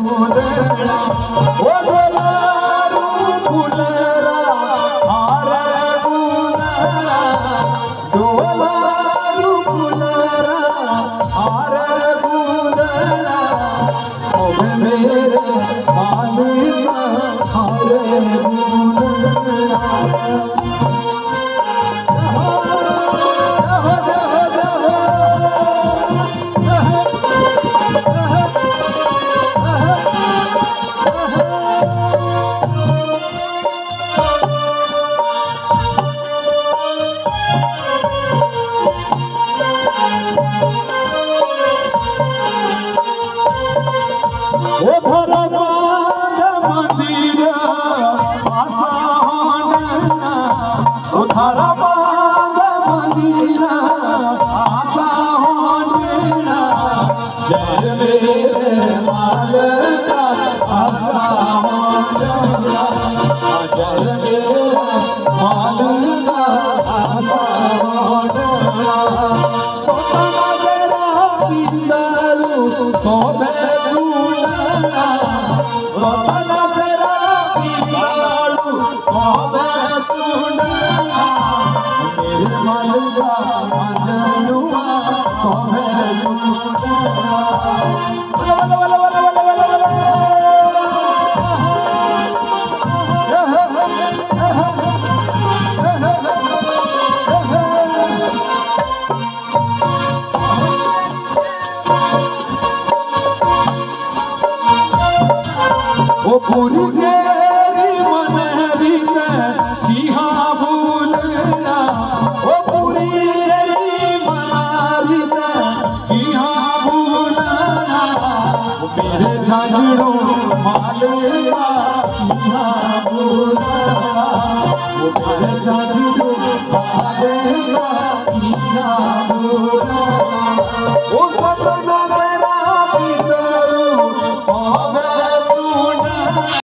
फूलड़ा ओ डोलारू फूलड़ा हारे फूलड़ा डोलारू फूलड़ा हारे फूलड़ा ओ मेरे मालिका हारे फूलड़ा पूरी तेरी मनहरी किया भूलना ओ पूरी तेरी मनहरी किया भूलना मेरे झगड़ों माले